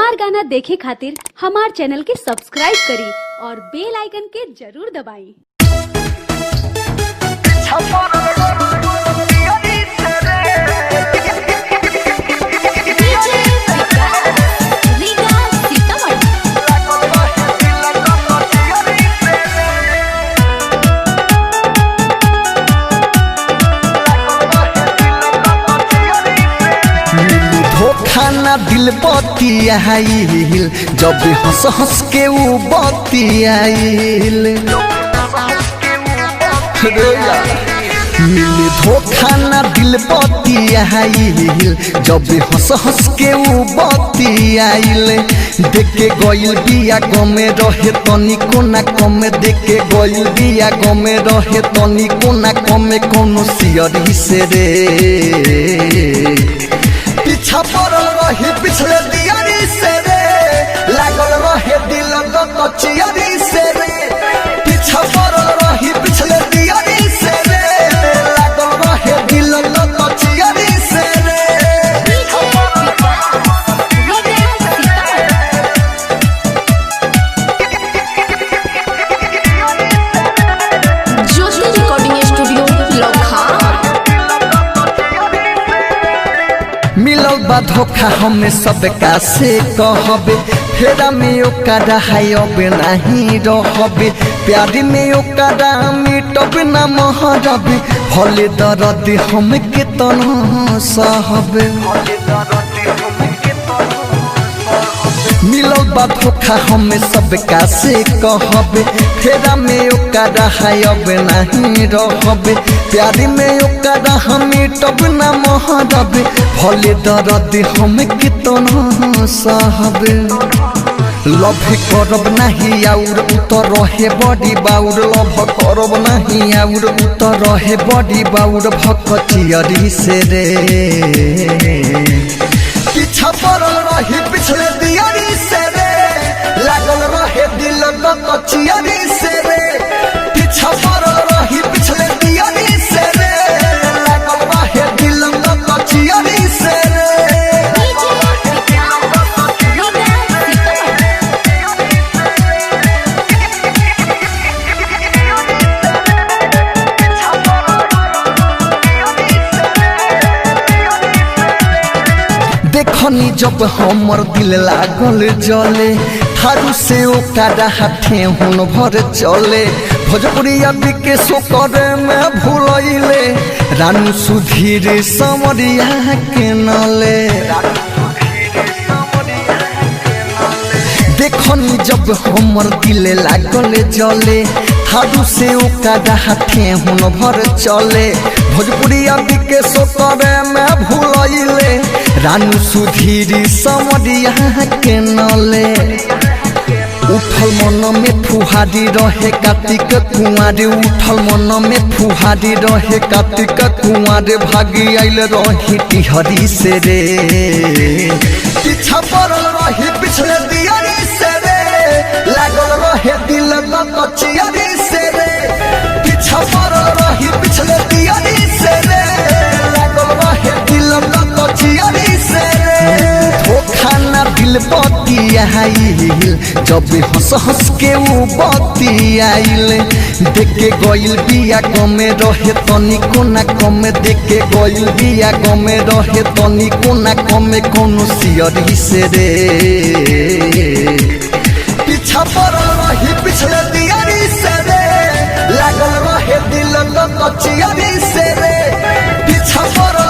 हमार गाना देखे खातिर हमार चैनल के सब्सक्राइब करी और बेल आइकन के जरूर दबाई। खाना दिल बतियाइल जब हंस हंस के वो बतियाइल मिले धोखा ना दिल बतियाइल जब हंस हंस के वो बतियाइल देखे गइल बिया गमे रहे तनी कोना कमे देखे गइल बिया गमे रहे तनी कोना कमे कोनो सियरी से रे पीछा पड़ल रही पिछले दियारी से रे लागल रहे दिल कचियारी से रे पीछा पड़ल रही पिछले दियारी से रे लागल रहे दिल कचियारी से रे ज्योति रिकॉर्डिंग स्टूडियो लखा मिलल बा धोखा हमें सबका से कहबे फेरा में ओकरा हायबे नहीं रहबे प्यार में ओकरा मिटब ना महरबे भले दर्द हम के तना सहबे मिलल बा धोखा हमें सबका से कहबे फेरा में ओकरा हायबे नहीं रहबे प्यार में ओकरा हम मिटब ना महरबे भले दर्द हम कितना सहबे लव करब नहीं और उतर रहे बड़ी बाउर लव करब नहीं और उतर रहे बड़ी बाउर भकचियरी से रे पीछा पड़ल रही पिछले दियारी से रे लागल रहे दिल कचियारी से रे पीछा पड़ल रही पिछले दियारी से रे लागल रहे दिल कचियारी से रे देखनी जब हमर दिल लागल जले थारू से ओकरा हाथे हुन भर चले भोजपुरिया बिके सोकर में भूलैले रानू सुधीर समरिया के नले देखनी जब हमर दिल लागल जले थारू से ओकरा हाथे हुन भर चले भोजपुरिया बिके सोकर में भूलैले रानू सुधीर समरिया के नले उठल मन में फुहारी रहे कार्तिक कुंवारे उठल मन में फुहारी रहे कार्तिक कुंवारे भागी आइल रही टिहरी से रे पीछा पड़ल रही पिछले दियारी से रे लागल रहे दिल कचियारी से रे पीछा पड़ल रही पिछले दियारी से रे लागल रहे दिल कचियारी से रे धोखा ना दिल बतियाइल जब हंस हंस के वो बतियाइल देखे गइल बिया गमे रहे तनी कोना कमे देखे गइल बिया गमे रहे तनी कोना कमे कोनो सियरी से रे पीछा पड़ल रही पिछले दियारी से रे लागल रहे दिल कचियारी से रे पीछा पड़ल